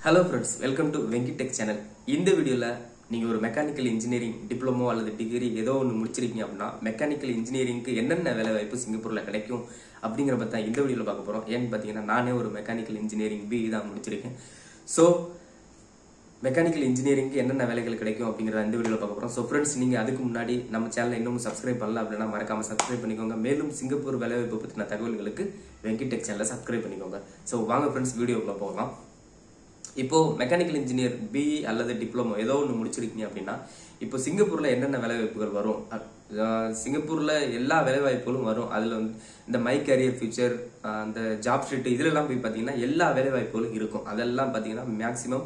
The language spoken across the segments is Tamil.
Hello friends, welcome to Venki Tech channel. இந்த வீடியோல நீங்க ஒரு மெக்கானிக்கல் இன்ஜினியரிங் டிப்ளமோ அல்லது டிகிரி ஏதோ ஒன்று முடிச்சிருக்கீங்க அப்படின்னா மெக்கானிக்கல் இன்ஜினியரிங்க்கு என்னென்ன வேலை வாய்ப்பு சிங்கப்பூர்ல கிடைக்கும் அப்படிங்கிற பத்தி தான் இந்த வீடியோல பார்க்க போறோம். ஏன்னு பாத்தீங்கன்னா நானே ஒரு மெக்கானிக்கல் இன்ஜினியரிங் BE தான் முடிச்சிருக்கேன். ஸோ மெக்கானிக்கல் இன்ஜினியரிங்க்கு என்னென்ன வேலைகள் கிடைக்கும் அப்படிங்கறத இந்த வீடியோல பார்க்க போறோம். ஸோ ஃப்ரெண்ட்ஸ், நீங்க அதுக்கு முன்னாடி நம்ம சேனலை இன்னும் சப்ஸ்கிரைப் பண்ணல அப்படின்னா மறக்காம சப்ஸ்கிரைப் பண்ணிக்கோங்க. மேலும் சிங்கப்பூர் வேலைவாய்ப்பு பத்தின தகவல்களுக்கு வெங்கி டெக் சேனலை சப்ஸ்கிரைப் பண்ணிக்கோங்க. ஸோ வாங்க ஃப்ரெண்ட்ஸ், வீடியோக்குள்ள போகலாம். இப்போ மெக்கானிக்கல் இன்ஜினியர் BE அல்லது டிப்ளமோ ஏதோ ஒன்று முடிச்சிருக்கீங்க அப்படின்னா இப்போ சிங்கப்பூர்ல என்னென்ன வேலைவாய்ப்புகள் வரும்? சிங்கப்பூர்ல எல்லா வேலைவாய்ப்புகளும் வரும். அதுல வந்து இந்த மை கேரியர் ஃபியூச்சர், அந்த ஜாப் ஸ்ட்ரீட் இதுல எல்லாம் போய் பாத்தீங்கன்னா எல்லா வேலைவாய்ப்புகளும் இருக்கும். அதெல்லாம் பாத்தீங்கன்னா மேக்சிமம்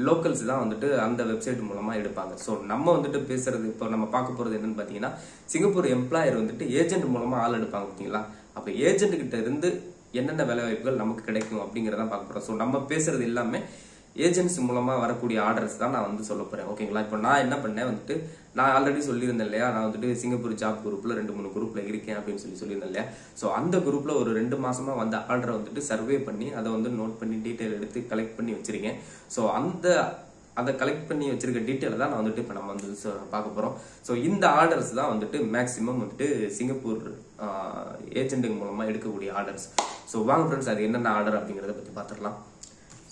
லோக்கல்ஸ் தான் வந்துட்டு அந்த வெப்சைட் மூலமா எடுப்பாங்க. ஸோ நம்ம வந்துட்டு பேசுறது இப்போ நம்ம பார்க்க போறது என்னன்னு பாத்தீங்கன்னா சிங்கப்பூர் எம்ப்ளாயர் வந்துட்டு ஏஜென்ட் மூலமா ஆள் எடுப்பாங்க. பார்த்தீங்களா? அப்ப ஏஜென்ட் கிட்ட இருந்து என்னென்ன வேலைவாய்ப்புகள் நமக்கு கிடைக்கும் அப்படிங்கறத பார்க்க போறோம். ஸோ நம்ம பேசுறது எல்லாமே ஏஜென்ட்ஸ் மூலமா வரக்கூடிய ஆர்டர்ஸ் தான் நான் வந்து சொல்ல போறேன். ஓகேங்களா? இப்போ நான் என்ன பண்ணேன் வந்துட்டு, நான் ஆல்ரெடி சொல்லியிருந்தேன் இல்லையா, நான் வந்துட்டு சிங்கப்பூர் ஜாப் குரூப்ல 2-3 குரூப்ல இருக்கேன் அப்படின்னு சொல்லியிருந்தேன் இல்லையா. ஸோ அந்த குரூப்ல ஒரு 2 மாசமா வந்த ஆர்டரை வந்துட்டு சர்வே பண்ணி அதை வந்து நோட் பண்ணி டீட்டெயில் எடுத்து கலெக்ட் பண்ணி வச்சிருக்கேன். ஸோ அதை கலெக்ட் பண்ணி வச்சிருக்க டீட்டெயில் தான் நான் வந்துட்டு இப்போ நம்ம வந்து பார்க்க போறோம். ஸோ இந்த ஆர்டர்ஸ் தான் வந்துட்டு மேக்சிமம் வந்துட்டு சிங்கப்பூர் ஏஜென்ட் மூலமா எடுக்கக்கூடிய ஆர்டர்ஸ். ஸோ வாங்க ஃப்ரெண்ட்ஸ், அது என்னென்ன ஆர்டர் அப்படிங்கறத பத்தி பார்த்துடலாம்.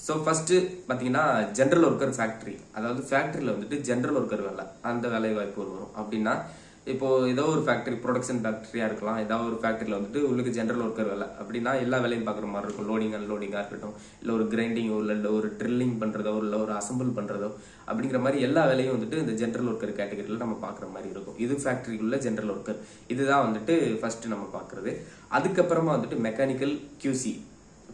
ஸோ ஃபர்ஸ்ட் பாத்தீங்கன்னா ஜெனரல் ஒர்க்கர் ஃபேக்டரி, அதாவது ஃபேக்டரியில வந்துட்டு ஜெனரல் ஒர்க்கர் வேலை, அந்த வேலை வாய்ப்பு வரும். அப்படின்னா இப்போ ஏதோ ஒரு ஃபேக்டரி, ப்ரொடக்ஷன் ஃபேக்டரியா இருக்கலாம், ஏதாவது ஒரு ஃபேக்டரியில வந்துட்டு உங்களுக்கு ஜெனரல் ஒர்க்கர் வேலை அப்படின்னா எல்லா வேலையும் பாக்குற மாதிரி இருக்கும். லோடிங் அன்லோடிங்கா இருக்கட்டும், இல்ல ஒரு கிரைண்டிங்கோ, இல்ல ஒரு ட்ரில்லிங் பண்றதோ, இல்ல ஒரு அசம்பிள் பண்றதோ அப்படிங்கிற மாதிரி எல்லா வேலையும் வந்துட்டு இந்த ஜெனரல் ஒர்க்கர் கேட்டகரியில நம்ம பாக்குற மாதிரி இருக்கும். இது ஃபேக்டரிக்குள்ள ஜெனரல் ஒர்க்கர், இதுதான் வந்துட்டு ஃபர்ஸ்ட் நம்ம பாக்குறது. அதுக்கப்புறமா வந்துட்டு மெக்கானிக்கல் QC,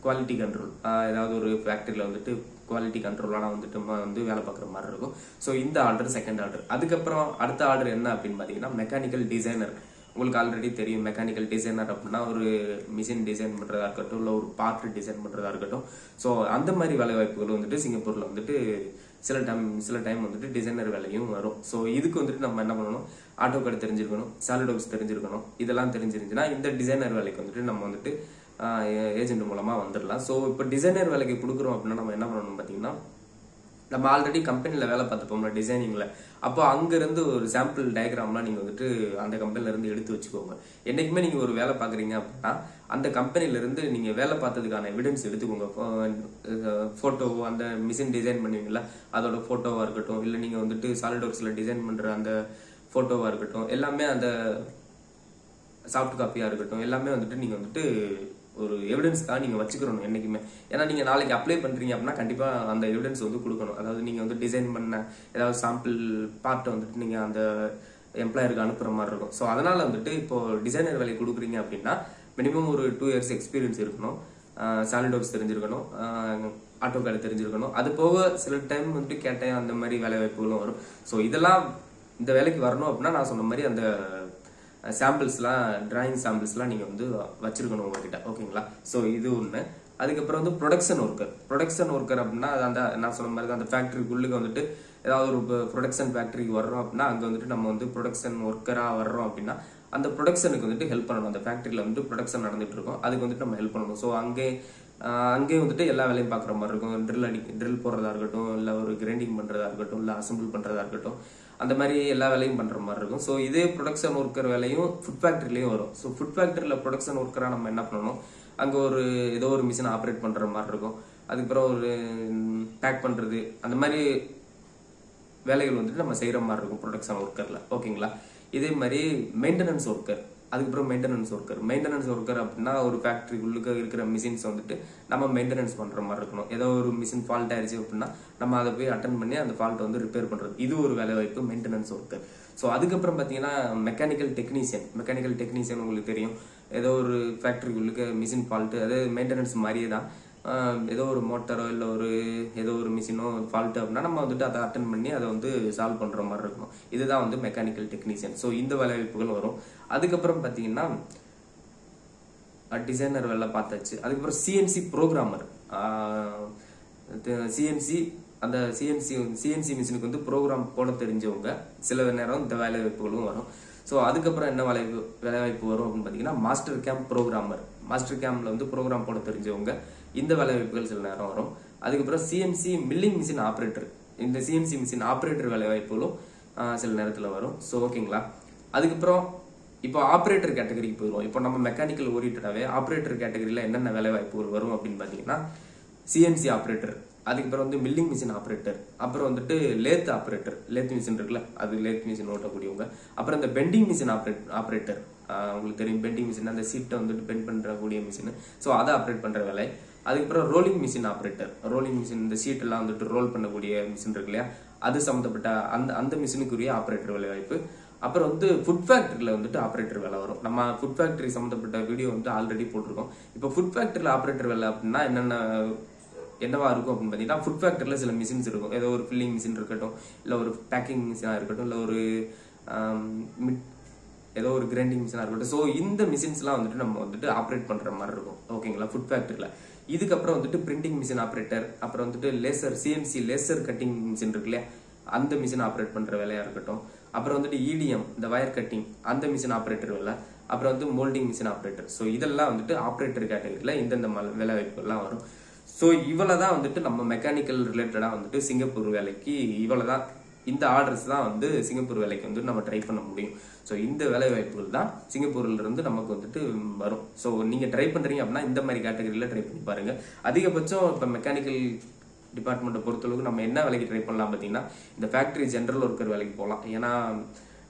குவாலிட்டி கண்ட்ரோல், ஏதாவது ஒரு ஃபேக்டரியில வந்துட்டு குவாலிட்டி கண்ட்ரோலான வந்துட்டு வந்து வேலை பார்க்குற மாதிரி இருக்கும். ஸோ இந்த ஆர்டர் செகண்ட் ஆர்டர். அதுக்கப்புறம் அடுத்த ஆர்டர் என்ன அப்படின்னு பாத்தீங்கன்னா மெக்கானிக்கல் டிசைனர். உங்களுக்கு ஆல்ரெடி தெரியும் டைம் டிசைனர் அப்படின்னா ஒரு மிஷின் டிசைன் பண்றதா இருக்கட்டும், இல்ல ஒரு பார்ட் டிசைன் பண்றதா இருக்கட்டும். ஸோ அந்த மாதிரி வேலை வாய்ப்புகள் வந்துட்டு சிங்கப்பூர்ல வந்துட்டு சில டைம் வந்துட்டு டிசைனர் வேலையும் வரும். ஸோ இதுக்கு வந்துட்டு நம்ம என்ன பண்ணணும், AutoCAD தெரிஞ்சிருக்கணும், சாலிட்வொர்க்ஸ் தெரிஞ்சிருக்கணும். இதெல்லாம் தெரிஞ்சிருந்துச்சுன்னா இந்த டிசைனர் வேலைக்கு வந்துட்டு நம்ம வந்துட்டு ஏஜென்ட் மூலமா வந்துடலாம். ஸோ இப்போ டிசைனர் வேலைக்கு கொடுக்குறோம் அப்படின்னா நம்ம என்ன பண்ணணும் பாத்தீங்கன்னா, நம்ம ஆல்ரெடி கம்பெனில வேலை பார்த்துப்போம்ல டிசைனிங்ல, அப்போ அங்க இருந்து ஒரு சாம்பிள் டயக்ராம்லாம் நீங்க வந்துட்டு அந்த கம்பெனில இருந்து எடுத்து வச்சுக்கோங்க. என்னைக்குமே நீங்க ஒரு வேலை பாக்குறீங்க அப்படின்னா அந்த கம்பெனில இருந்து நீங்க வேலை பார்த்ததுக்கான எவிடன்ஸ் எடுத்துக்கோங்க. போட்டோ, அந்த மிஷின் டிசைன் பண்ணுவீங்களா அதோட போட்டோவா இருக்கட்டும், இல்ல நீங்க வந்துட்டு சாலிட்வொர்க்ஸ்ல டிசைன் பண்ற அந்த போட்டோவா இருக்கட்டும், எல்லாமே அந்த சாஃப்ட் காப்பியா இருக்கட்டும், எல்லாமே வந்துட்டு நீங்க வந்துட்டு ஒரு எவிடன்ஸ்க்காக நீங்க வச்சுக்கணும் என்னைக்குமே. ஏன்னா நீங்க நாளைக்கு அப்ளை பண்றீங்க அப்படின்னா கண்டிப்பா அந்த எவிடன்ஸ் வந்து கொடுக்கணும். அதாவது நீங்க வந்து டிசைன் பண்ண ஏதாவது சாம்பிள் பார்ட் வந்துட்டு நீங்க அந்த எம்ப்ளாயருக்கு அனுப்புற மாதிரி இருக்கும். ஸோ அதனால வந்துட்டு இப்போ டிசைனர் வேலை கொடுக்குறீங்க அப்படின்னா மினிமம் ஒரு 2 years எக்ஸ்பீரியன்ஸ் இருக்கணும், சாலிட்வொர்க்ஸ் தெரிஞ்சிருக்கணும், AutoCAD தெரிஞ்சிருக்கணும். அது போக சில டைம் வந்துட்டு கேட்டேன் அந்த மாதிரி வேலை வாய்ப்புகளும் வரும். ஸோ இதெல்லாம் இந்த வேலைக்கு வரணும் அப்படின்னா நான் சொன்ன மாதிரி அந்த சாம்பிள்ஸ்லாம், டிராயிங் சாம்பிள்ஸ்லாம் நீங்க வந்து வச்சிருக்கணும் உங்ககிட்ட. ஓகேங்களா? ஸோ இது ஒண்ணு. அதுக்கப்புறம் வந்து ப்ரொடக்ஷன் ஒர்க்கர் அப்படின்னா அந்த நான் சொன்ன மாதிரி அந்த ஃபேக்டரிக்குள்ளுக்கு வந்துட்டு ஏதாவது ஒரு ப்ரொடக்ஷன் ஃபேக்டரிக்கு வர்றோம் அப்படின்னா அங்க வந்துட்டு நம்ம வந்து ப்ரொடக்ஷன் ஒர்க்கரா வர்றோம் அப்படின்னா அந்த ப்ரொடக்ஷனுக்கு வந்துட்டு ஹெல்ப் பண்ணணும். அந்த ஃபேக்டரியில வந்து ப்ரொடக்ஷன் நடந்துட்டு இருக்கும், அதுக்கு வந்துட்டு நம்ம ஹெல்ப் பண்ணணும். ஸோ அங்கே வந்துட்டு எல்லா வேலையும் பாக்குற மாதிரி இருக்கும். ட்ரில் போடுறதா இருக்கட்டும், இல்ல ஒரு கிரைண்டிங் பண்றதா இருக்கட்டும், இல்ல அசம்பிள் பண்றதா இருக்கட்டும், அந்த மாதிரி எல்லா வேலையும் பண்ற மாதிரி இருக்கும். ஸோ இதே ப்ரொடக்ஷன் ஒர்க்கர் வேலையும் ஃபுட் ஃபேக்டரிலையும் வரும். ஸோ ஃபுட் ஃபேக்டரியில ப்ரொடக்ஷன் ஒர்க்கரா நம்ம என்ன பண்ணணும், அங்க ஏதோ ஒரு மிஷின் ஆப்ரேட் பண்ற மாதிரி இருக்கும். அதுக்கப்புறம் ஒரு பேக் பண்றது, அந்த மாதிரி வேலைகள் வந்துட்டு நம்ம செய்யற மாதிரி இருக்கும் ப்ரொடக்ஷன் ஒர்க்கர்ல. ஓகேங்களா? இதே மாதிரி மெயின்டெனன்ஸ் ஒர்க்கர், அதுக்கப்புறம் மெயின்டெனன்ஸ் ஒர்க்கர் அப்படின்னா ஒரு ஃபேக்டரிக்குள்ளுக்கு இருக்கிற மிஷின்ஸ் வந்துட்டு நம்ம மெயின்டெனன்ஸ் பண்ற மாதிரி இருக்கணும். ஏதோ ஒரு மிஷின் ஃபால்ட் ஆயிடுச்சு அப்படின்னா நம்ம அதை போய் அட்டன் பண்ணி அந்த ஃபால்ட் வந்து ரிப்பேர் பண்றது, இது ஒரு வேலை வாய்ப்பு மெயின்டெனன்ஸ் ஒர்க்கர். ஸோ அதுக்கப்புறம் பாத்தீங்கன்னா மெக்கானிக்கல் டெக்னீசியன் உங்களுக்கு தெரியும். ஏதோ ஒரு ஃபேக்டரிக்குள்ளுக்கு மிஷின் ஃபால்ட், அதாவது மெயின்டெனன்ஸ் மாதிரியே தான். ஏதோ ஒரு மோட்டரோ இல்ல ஏதோ ஒரு மிஷினோ ஃபால்ட் அப்படின்னா நம்ம வந்துட்டு அதை அட்டன் பண்ணி அதை வந்து சால்வ் பண்ற மாதிரி இருக்கணும். இதுதான் வந்து மெக்கானிக்கல் டெக்னீசியன். ஸோ இந்த வேலை வாய்ப்புகள் வரும். அதுக்கப்புறம் பாத்தீங்கன்னா டிசைனர் வேலை பார்த்தாச்சு. அதுக்கப்புறம் CNC ப்ரோக்ராமர், அந்த சிஎன்சி மிஷினுக்கு வந்து ப்ரோக்ராம் போட தெரிஞ்சவங்க சில நேரம் இந்த வேலை வாய்ப்புகளும் வரும். ஸோ அதுக்கப்புறம் என்ன வேலை வாய்ப்பு வரும் அப்படின்னு பாத்தீங்கன்னா மாஸ்டர் கேம்ப் ப்ரோக்ராமர், மாஸ்டர் கேம்ப்ல வந்து ப்ரோக்ராம் போட தெரிஞ்சவங்க இந்த வேலை வாய்ப்புகள் சில நேரம் வரும். அதுக்கப்புறம் சிஎன்சி மில்லிங் மிஷின் ஆப்ரேட்டர். இந்த சிஎன்சி மிஷின் ஆப்ரேட்டர் வேலை வாய்ப்புகளும் சில நேரத்தில் வரும். ஸோ ஓகேங்களா. அதுக்கப்புறம் இப்போ ஆப்ரேட்டர் கேட்டகரிக்கு போயிடுவோம். இப்போ நம்ம மெக்கானிக்கல் ஓரியன்டாவே ஆப்ரேட்டர் கேட்டகரியில் என்னென்ன வேலை வாய்ப்புகள் வரும் அப்படின்னு பார்த்தீங்கன்னா சிஎன்சி ஆப்ரேட்டர், அதுக்கப்புறம் வந்து மில்லிங் மிஷின் ஆப்ரேட்டர், அப்புறம் வந்துட்டு லேத் ஆப்ரேட்டர், லேத் மிஷின் இருக்குல்ல அது லேத் மிஷின் ஓட்டக்கூடியவங்க, அப்புறம் இந்த பெண்டிங் மிஷின் ஆப்ரேட்டர். உங்களுக்கு தெரியும் பெண்டிங் மிஷின் அந்த சீட்டை வந்துட்டு பெண்ட் பண்றக்கூடிய மிஷின். ஸோ அதை ஆப்ரேட் பண்ற வேலை. அதுக்கப்புறம் rolling machine operator, rolling machine இந்த சீட் எல்லாம் வந்துட்டு ரோல் பண்ணக்கூடிய மிஷின் இருக்கு இல்லையா, அது சம்மந்தப்பட்ட அந்த மிஷினுக்குரிய ஆப்ரேட்டர் வேலை வாய்ப்பு. அப்புறம் வந்து ஃபுட் ஃபேக்டரியில் வந்துட்டு ஆப்ரேட்டர் வேலை வரும். நம்ம ஃபுட் ஃபேக்டரி சம்மந்தப்பட்ட வீடியோ வந்து ஆல்ரெடி போட்டிருக்கோம். இப்போ ஃபுட் ஃபேக்டரியில் ஆப்ரேட்டர் வேலை அப்படின்னா என்னவா இருக்கும் அப்படின்னு பார்த்தீங்கன்னா, ஃபுட் ஃபேக்டரியில் சில மிஷின்ஸ் இருக்கும். ஏதோ ஒரு ஃபில்லிங் மிஷின் இருக்கட்டும், இல்லை ஒரு பேக்கிங் மிஷினாக இருக்கட்டும், இல்லை ஒரு ஏதோ ஒரு கிரைண்டிங் மிஷினாக இருக்கட்டும். ஸோ இந்த மிஷின்ஸ்லாம் வந்துட்டு நம்ம வந்துட்டு ஆப்ரேட் பண்ணுற மாதிரி இருக்கும். ஓகேங்களா. ஃபுட் ஃபேக்டரியில் இதுக்கப்புறம் வந்துட்டு பிரிண்டிங் மிஷின் ஆப்ரேட்டர், அப்புறம் வந்துட்டு laser CNC laser cutting machine இருக்கு இல்லையா, அந்த மிஷின் ஆப்ரேட் பண்ணுற வேலையாக இருக்கட்டும். அப்புறம் வந்துட்டு இடிஎம் இந்த வயர் கட்டிங் அந்த மிஷின் ஆப்ரேட்டர் வேலை. அப்புறம் வந்து மோல்டிங் மிஷின் ஆப்ரேட்டர். ஸோ இதெல்லாம் வந்துட்டு ஆப்ரேட்டர் கேட்டகரியில் இந்தந்த வேலை வாய்ப்புகள்லாம் வரும். ஸோ இவ்வளவுதான் வந்துட்டு நம்ம மெக்கானிக்கல் ரிலேட்டடா வந்துட்டு சிங்கப்பூர் வேலைக்கு இவ்வளவுதான், இந்த ஆர்டர்ஸ் தான் வந்து சிங்கப்பூர் வேலைக்கு வந்து நம்ம ட்ரை பண்ண முடியும். ஸோ இந்த வேலை வாய்ப்புகள் தான் சிங்கப்பூர்ல இருந்து நமக்கு வந்துட்டு வரும். ஸோ நீங்க ட்ரை பண்றீங்க அப்படின்னா இந்த மாதிரி கேட்டகரியில ட்ரை பண்ணி பாருங்க. அதிகபட்சம் இப்போ மெக்கானிக்கல் டிபார்ட்மெண்ட்டை பொறுத்தளவுக்கு நம்ம என்ன வேலைக்கு ட்ரை பண்ணலாம் பார்த்தீங்கன்னா, இந்த ஃபேக்டரி ஜென்ரல் ஒர்க்கர் வேலைக்கு போகலாம். ஏன்னா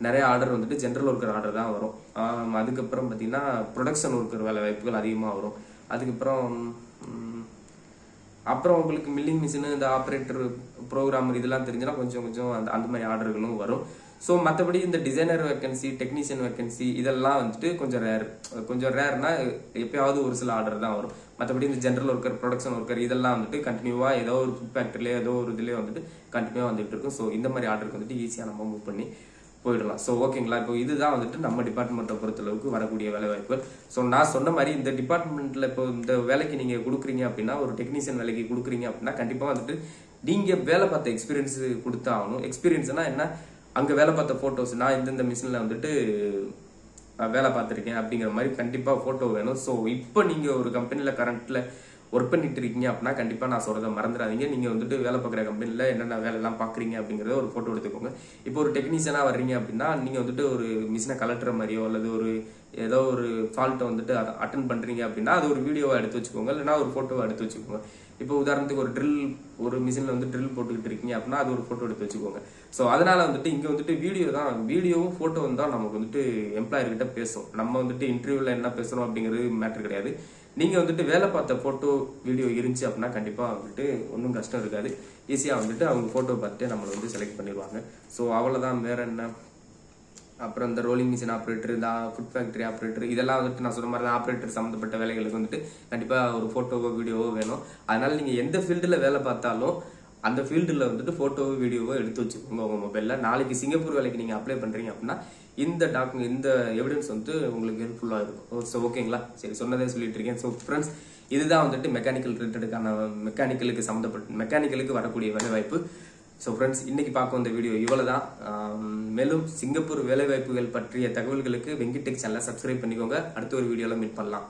நிறைய ஆர்டர் வந்துட்டு ஜென்ரல் ஒர்க்கர் ஆர்டர் தான் வரும். அதுக்கப்புறம் பார்த்தீங்கன்னா ப்ரொடக்ஷன் ஒர்க்கர் வேலை வாய்ப்புகள் அதிகமாக வரும். அப்புறம் உங்களுக்கு மில்லிங் மிஷின் இந்த ஆப்ரேட்டர் ப்ரோக்ராமர் இதெல்லாம் தெரிஞ்சுன்னா கொஞ்சம் அந்த மாதிரி ஆர்டர்களும் வரும். ஸோ மற்றபடி இந்த டிசைனர் வேக்கன்சி, டெக்னீஷியன் வேக்கன்சி இதெல்லாம் வந்துட்டு கொஞ்சம் ரேர்னா எப்பயாவது ஒரு சில ஆர்டர் தான் வரும். மற்றபடி இந்த ஜென்ரல் ஒர்க்கர், ப்ரொடக்ஷன் ஒர்க்கர் இதெல்லாம் வந்துட்டு கண்டினியூவா ஏதோ ஒரு ஃபுட் ஃபேக்டரியில ஏதோ ஒரு இதுலேயே வந்துட்டு கண்டினியூவா வந்துட்டு இருக்கும். ஸோ இந்த மாதிரி ஆர்டருக்கு வந்துட்டு ஈஸியாக நம்ம மூவ் பண்ணி போயிடலாம். ஸோ ஓகேங்களா. இப்போ இதுதான் வந்துட்டு நம்ம டிபார்ட்மெண்ட்டை பொறுத்தளவுக்கு வரக்கூடிய வேலை வாய்ப்புகள். ஸோ நான் சொன்ன மாதிரி இந்த டிபார்ட்மெண்ட்ல இப்போ இந்த வேலைக்கு நீங்க கொடுக்குறீங்க அப்படின்னா, ஒரு டெக்னீஷியன் வேலைக்கு கொடுக்குறீங்க அப்படின்னா கண்டிப்பா வந்துட்டு நீங்க வேலை பார்த்த எக்ஸ்பீரியன்ஸ் கொடுத்தாகணும். எக்ஸ்பீரியன்ஸ்னா என்ன, அங்க வேலை பார்த்த போட்டோஸ், நான் இந்த மிஷின்ல வந்துட்டு வேலை பார்த்துருக்கேன் அப்படிங்கிற மாதிரி கண்டிப்பா போட்டோ வேணும். ஸோ இப்போ நீங்க ஒரு கம்பெனில கரண்ட்ல ஒர்க் பண்ணிட்டு இருக்கீங்க அப்படின்னா கண்டிப்பா நான் சொல்றதை மறந்துடாதீங்க. நீங்க வந்துட்டு வேலை பார்க்குற கம்பெனில என்னென்ன வேலை எல்லாம் பாக்குறீங்க அப்படிங்கறத ஒரு போட்டோ எடுத்துக்கோங்க. இப்போ ஒரு டெக்னீஷியனா வர்றீங்க அப்படின்னா நீங்க வந்துட்டு ஒரு மிஷினை கலட்டுற மாதிரியோ அல்லது ஒரு ஏதோ ஒரு ஃபால்ட்டை வந்துட்டு அட்டன் பண்றீங்க அப்படின்னா அது ஒரு வீடியோவா எடுத்து வச்சுக்கோங்க, இல்லைன்னா ஒரு போட்டோவா எடுத்து வச்சுக்கோங்க. இப்போ உதாரணத்துக்கு ஒரு மிஷின்ல வந்து ட்ரில் போட்டுக்கிட்டு இருக்கீங்க அப்படின்னா அது ஒரு போட்டோ எடுத்து வச்சுக்கோங்க. ஸோ அதனால வந்துட்டு இங்க வந்துட்டு வீடியோவும் போட்டோவும் தான் நமக்கு வந்துட்டு எம்ப்ளாயர் கிட்ட பேசும். நம்ம வந்துட்டு இன்டர்வியூல என்ன பேசுறோம் அப்படிங்கிறது மேட்டர் கிடையாது. நீங்க வந்துட்டு வேலை பார்த்த போட்டோ வீடியோ இருந்துச்சு அப்படின்னா கண்டிப்பா வந்துட்டு ஒன்றும் கஷ்டம் இருக்காது. ஈஸியா வந்துட்டு அவங்க போட்டோ பார்த்துட்டு நம்மளை வந்து செலக்ட் பண்ணிடுவாங்க. ஸோ அவ்வளவுதான், வேற என்ன. அப்புறம் இந்த ரோலிங் மிஷின் ஆப்ரேட்டர், இந்த ஃபுட் ஃபேக்டரி ஆப்ரேட்டர் இதெல்லாம் வந்துட்டு நான் சொன்ன மாதிரி தான் ஆப்ரேட்டர் சம்மந்தப்பட்ட வேலைகளுக்கு வந்துட்டு கண்டிப்பா ஒரு போட்டோவோ வீடியோவோ வேணும். அதனால நீங்க எந்த ஃபீல்டுல வேலை பார்த்தாலும் அந்த ஃபீல்டுல வந்துட்டு போட்டோவோ வீடியோவோ எடுத்து வச்சுக்கோங்க உங்க மொபைல்ல. நாளைக்கு சிங்கப்பூர் வேலைக்கு நீங்க அப்ளை பண்றீங்க அப்படின்னா இந்த எவிடன்ஸ் வந்து உங்களுக்கு ஹெல்ப்ஃபுல்லா இருக்கும். ஸோ ஓகேங்களா. சரி, சொன்னதே சொல்லிட்டு இருக்கேன். ஸோ ஃப்ரெண்ட்ஸ், இதுதான் வந்துட்டு மெக்கானிக்கல் ரிலேட்டடுக்கான மெக்கானிக்கலுக்கு வரக்கூடிய வேலை வாய்ப்பு. ஸோ ஃப்ரெண்ட்ஸ், இன்னைக்கு பார்க்க வந்த வீடியோ இவ்வளவுதான். மேலும் சிங்கப்பூர் வேலை வாய்ப்புகள் பற்றிய தகவல்களுக்கு வெங்கி டெக் சேனலை சப்ஸ்கிரைப் பண்ணிக்கோங்க. அடுத்த ஒரு வீடியோல மீட் பண்ணலாம்.